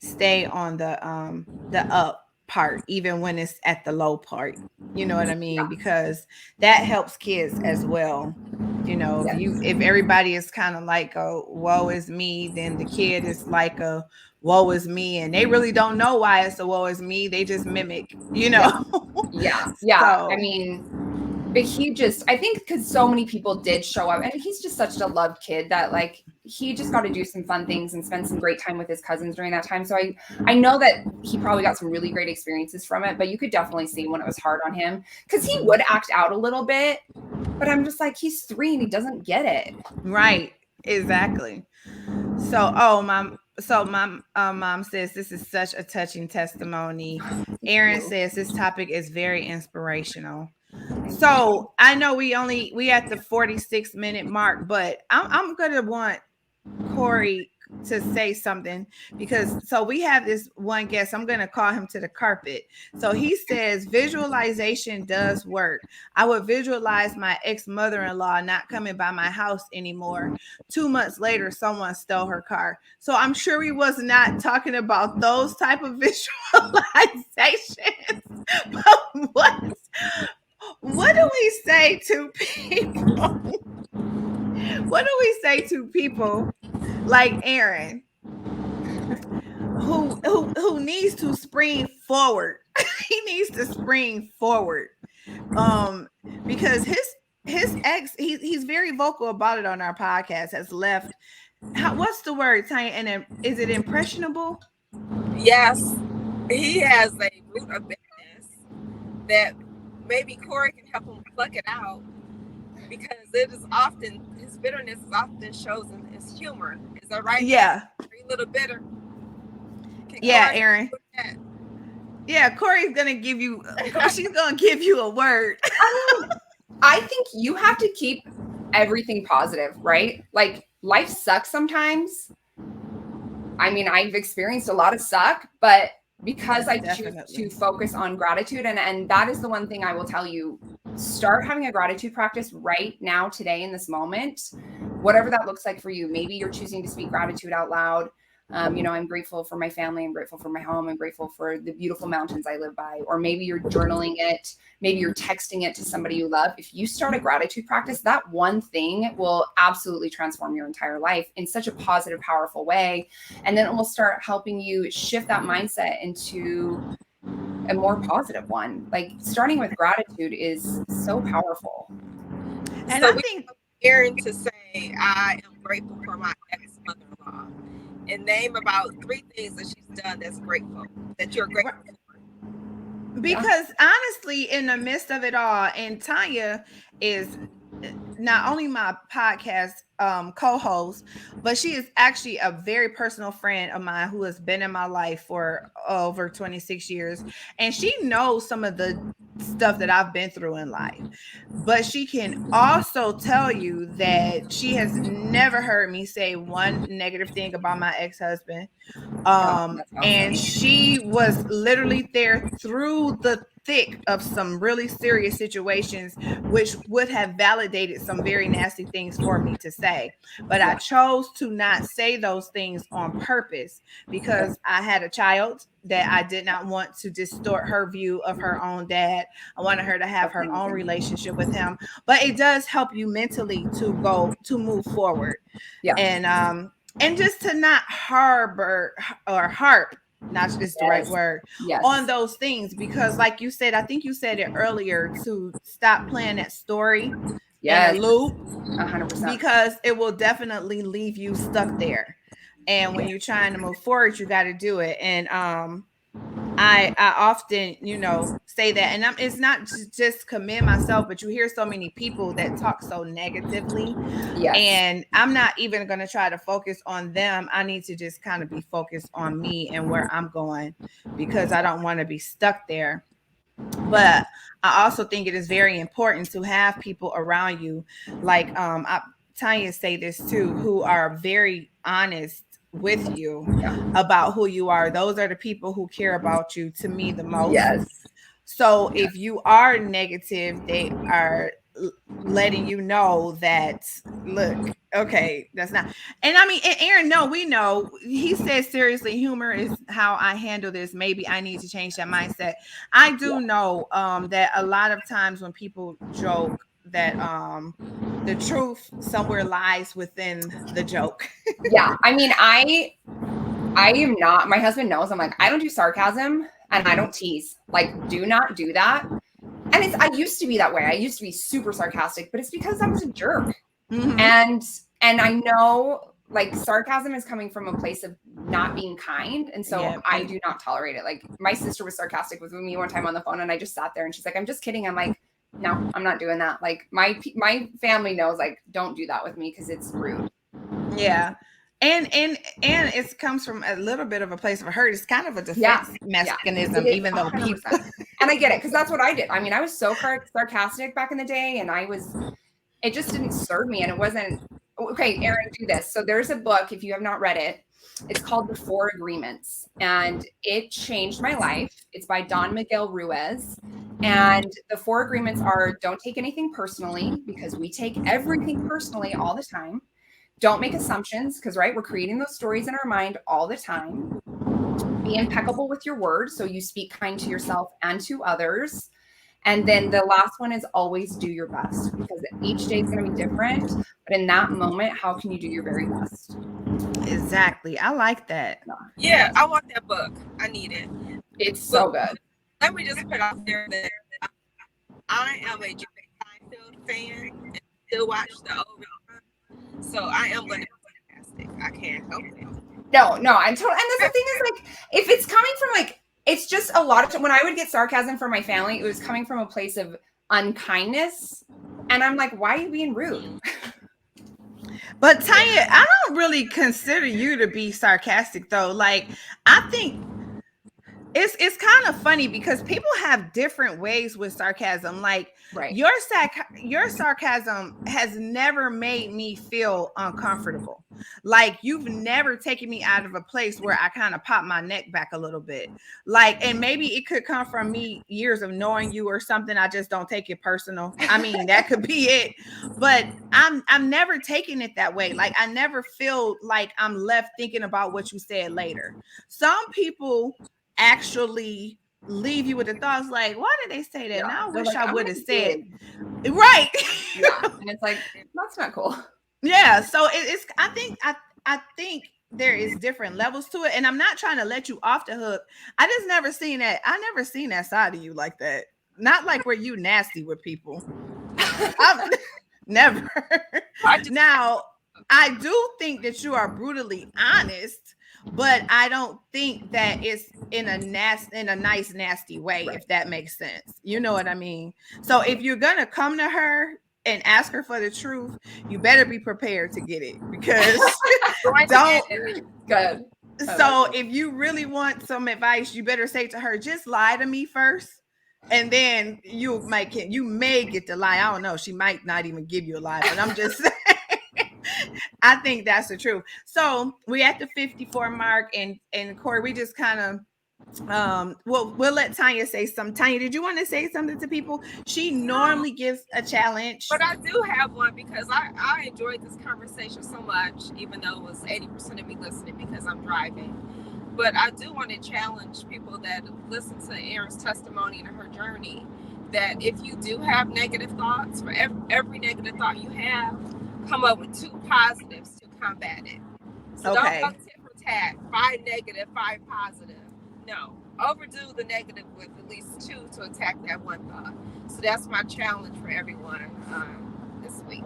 stay on the up part, even when it's at the low part. You know what I mean? Because that helps kids as well. You know, if everybody is kind of like a woe is me, then the kid is like a woe is me, and they really don't know why it's a woe is me. They just mimic, you know. So, I mean, but I think because so many people did show up, and he's just such a loved kid that like he just got to do some fun things and spend some great time with his cousins during that time. So I know that he probably got some really great experiences from it, but you could definitely see when it was hard on him because he would act out a little bit, but I'm just like, he's 3 and he doesn't get it. Right. Exactly. So, my mom says this is such a touching testimony. Erin says this topic is very inspirational. So I know we at the 46-minute mark, but I'm gonna want Cori to say something because so we have this one guest. I'm gonna call him to the carpet. So he says visualization does work. I would visualize my ex-mother-in-law not coming by my house anymore. 2 months later, someone stole her car. So I'm sure he was not talking about those type of visualizations. But what do we say to people? What do we say to people like Aaron who needs to spring forward? He needs to spring forward. Because his ex, he's very vocal about it on our podcast, has left. What's the word, Tanya? And is it impressionable? Yes. He has a root of bitterness that maybe Cori can help him pluck it out, because his bitterness is often shows in his humor. Is that right? Yeah. Are you a little bitter? Aaron. Yeah, Cori's gonna give you. She's gonna give you a word. I think you have to keep everything positive, right? Like life sucks sometimes. I mean, I've experienced a lot of suck, but because I choose to focus on gratitude, and that is the one thing I will tell you, start having a gratitude practice right now, today, in this moment, whatever that looks like for you. Maybe you're choosing to speak gratitude out loud. You know, I'm grateful for my family. I'm grateful for my home. I'm grateful for the beautiful mountains I live by. Or maybe you're journaling it. Maybe you're texting it to somebody you love. If you start a gratitude practice, that one thing will absolutely transform your entire life in such a positive, powerful way. And then it will start helping you shift that mindset into a more positive one. Like starting with gratitude is so powerful. And so I think Erin to say, I am grateful for my ex-mother-in-law, and name about 3 things that she's done that you're grateful for. Because honestly, in the midst of it all, and Tanya is not only my podcast co-host, but she is actually a very personal friend of mine who has been in my life for over 26 years. And she knows some of the stuff that I've been through in life. But she can also tell you that she has never heard me say one negative thing about my ex-husband. And she was literally there through the thick of some really serious situations, which would have validated some very nasty things for me to say. But I chose to not say those things on purpose because I had a child that I did not want to distort her view of her own dad. I wanted her to have her own relationship with him. But it does help you mentally to move forward. Yeah. And just to not harbor or harp, not is the right word, on those things, because like you said, I think you said it earlier, to stop playing that story in a loop, 100%, because it will definitely leave you stuck there. And when you're trying to move forward, you got to do it. And I often, say that, and it's not just commend myself, but you hear so many people that talk so negatively, and I'm not even going to try to focus on them. I need to just kind of be focused on me and where I'm going, because I don't want to be stuck there. But I also think it is very important to have people around you, like Tanya say this too, who are very honest with you about who you are. Those are the people who care about you, to me, the most. So if you are negative, they are letting you know that, look, okay, that's not. And I mean, and Aaron, no, we know, he says seriously, humor is how I handle this. Maybe I need to change that mindset. I do know that a lot of times when people joke, that the truth somewhere lies within the joke. I mean, I am not, my husband knows, I'm like, I don't do sarcasm and I don't tease. Like, do not do that. And I used to be that way. I used to be super sarcastic, but it's because I was a jerk. And I know, like, sarcasm is coming from a place of not being kind. And so I do not tolerate it. Like, my sister was sarcastic with me one time on the phone, and I just sat there and she's like, I'm just kidding. I'm like, no, I'm not doing that. Like, my family knows, like, don't do that with me because it's rude. Yeah. And it comes from a little bit of a place of hurt. It's kind of a defense mechanism, even though people. And I get it, because that's what I did. I mean, I was so sarcastic back in the day, and it just didn't serve me. And it wasn't, okay, Aaron, do this. So there's a book, if you have not read it, it's called The 4 Agreements, and it changed my life. It's by Don Miguel Ruiz. And the 4 agreements are: don't take anything personally, because we take everything personally all the time. Don't make assumptions, because, right, we're creating those stories in our mind all the time. Be impeccable with your words, so you speak kind to yourself and to others. And then the last one is always do your best, because each day is going to be different. But in that moment, how can you do your very best? Exactly. I like that. Yeah, I want that book. I need it. It's so good. Let me just put out there that I am a Jerry Seinfeld fan and still watch the old. So I am going to be fantastic. I can't help it. No, I'm totally. And the thing is, like, if it's coming from, like, it's just a lot of when I would get sarcasm from my family, it was coming from a place of unkindness. And I'm like, why are you being rude? But Tanya, I don't really consider you to be sarcastic, though. Like, I think it's kind of funny because people have different ways with sarcasm. Like, your sarcasm has never made me feel uncomfortable. Like, you've never taken me out of a place where I kind of pop my neck back a little bit. Like, and maybe it could come from me years of knowing you or something. I just don't take it personal. I mean, that could be it. But I'm never taking it that way. Like, I never feel like I'm left thinking about what you said later. Some people actually leave you with the thoughts like, why did they say that? Now I wish I would have said right. And it's like, that's not cool. Yeah. So it's I think there is different levels to it. And I'm not trying to let you off the hook. I just never seen that. I never seen that side of you like that. Not like where you nasty with people. I've never. Now, I do think that you are brutally honest, but I don't think that it's in a nice, nasty way, if that makes sense. You know what I mean? So if you're gonna come to her and ask her for the truth, you better be prepared to get it, because Good. So if you really want some advice, you better say to her, just lie to me first. And then you may get the lie. I don't know. She might not even give you a lie, but I'm just saying. I think that's the truth. So we at the 54 mark, and Cori, we just kind of Well, we'll let Tanya say something. Tanya, did you want to say something to people? She normally gives a challenge. But I do have one because I enjoyed this conversation so much, even though it was 80% of me listening because I'm driving. But I do want to challenge people that listen to Erin's testimony and her journey, that if you do have negative thoughts, for every negative thought you have, come up with 2 positives to combat it. So Okay. don't go tit for tat, 5 negative, 5 positive. No, overdo the negative with at least 2 to attack that one thought. So that's my challenge for everyone this week.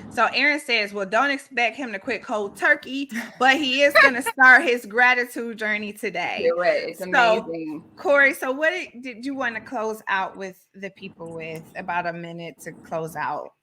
So Erin says, well, don't expect him to quit cold turkey, but he is going to start his gratitude journey today. Do it. It's amazing. Cori, so what did you want to close out with the people with? About a minute to close out.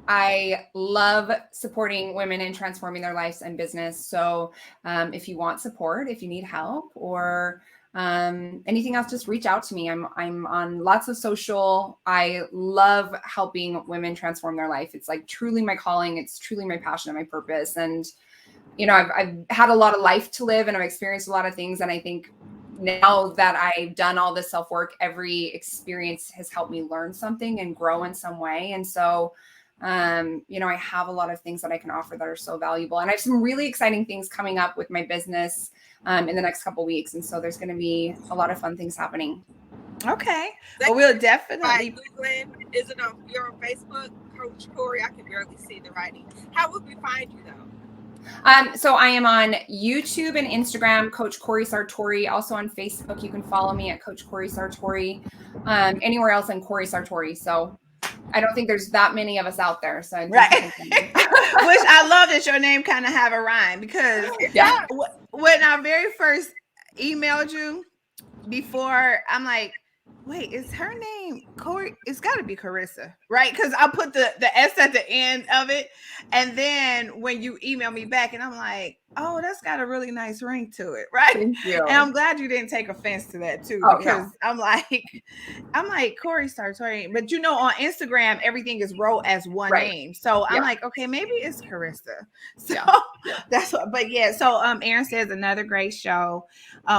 I love supporting women in transforming their lives and business. So if you want support, if you need help, or anything else, just reach out to me. I'm on lots of social. I love helping women transform their life. It's like truly my calling. It's truly my passion and my purpose. And, you know, I've had a lot of life to live and I've experienced a lot of things. And I think now that I've done all this self-work, every experience has helped me learn something and grow in some way. And so, you know, I have a lot of things that I can offer that are so valuable. And I have some really exciting things coming up with my business in the next couple of weeks. And so there's going to be a lot of fun things happening. Okay. Well, we'll definitely. Is it on, you're on Facebook, Coach Cori? I can barely see the writing. How would we find you though? So I am on YouTube and Instagram, Coach Cori Satori. Also on Facebook, you can follow me at Coach Cori Satori. Anywhere else, I'm Cori Satori. So I don't think there's that many of us out there. So right. Which I love that your name kind of have a rhyme, because when I very first emailed you before, I'm like, wait, is her name Cori? It's got to be Carissa, right? Because I put the S at the end of it. And then when you email me back, and I'm like, oh, that's got a really nice ring to it, right? Thank you. And I'm glad you didn't take offense to that too, because I'm like Cori Satori, but you know, on Instagram everything is wrote as one name, so I'm like, okay, maybe it's Carissa. So that's what. But yeah, so Erin says another great show.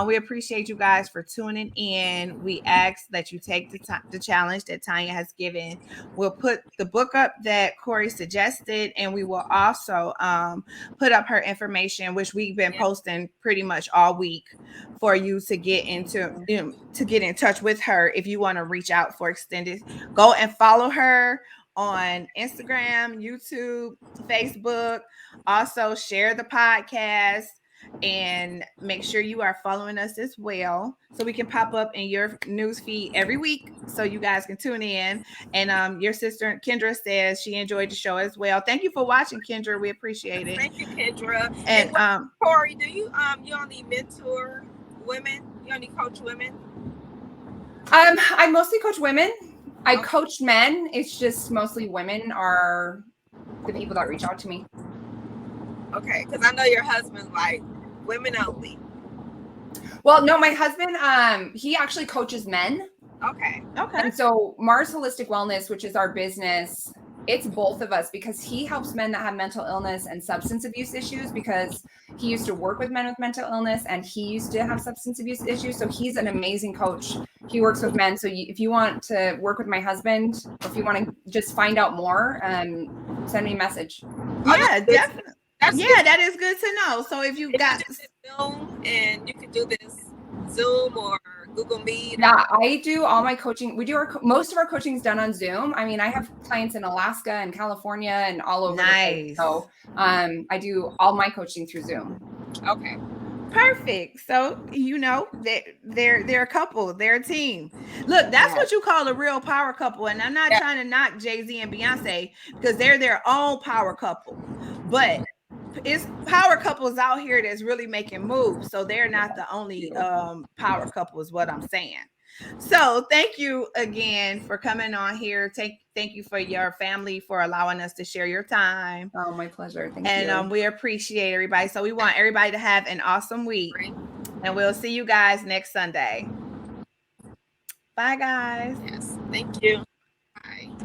We appreciate you guys for tuning in. We ask that you take the challenge that Tanya has given. We'll put the book up that Cori suggested, and we will also put up her information, which we've been posting pretty much all week, for you to get into, to get in touch with her if you want to reach out for extended. Go and follow her on Instagram, YouTube, Facebook. Also share the podcast and make sure you are following us as well, so we can pop up in your news feed every week so you guys can tune in. And your sister Kendra says she enjoyed the show as well. Thank you for watching, Kendra. We appreciate it. Thank you, Kendra. And Cori, do you only mentor women? You only coach women? I mostly coach women. I coach men. It's just mostly women are the people that reach out to me. Okay, because I know your husband's like women only. Well, no, my husband, he actually coaches men. Okay. And so Mars Holistic Wellness, which is our business, it's both of us, because he helps men that have mental illness and substance abuse issues, because he used to work with men with mental illness and he used to have substance abuse issues. So he's an amazing coach. He works with men. So if you want to work with my husband, or if you want to just find out more, send me a message. Yeah, definitely. That is good to know. So if you got Zoom, and you can do this Zoom or Google Meet. Yeah, I do all my coaching. We do most of our coaching is done on Zoom. I mean, I have clients in Alaska and California and all over the place. So I do all my coaching through Zoom. Okay. Perfect. So you know that they're a couple, they're a team. Look, that's what you call a real power couple. And I'm not trying to knock Jay-Z and Beyonce, because they're their own power couple. But it's power couples out here that's really making moves. So they're not the only power couple, is what I'm saying. So thank you again for coming on here. Thank you for your family for allowing us to share your time. Oh, my pleasure. Thank you. And we appreciate everybody. So we want everybody to have an awesome week. And we'll see you guys next Sunday. Bye, guys. Yes. Thank you. Bye.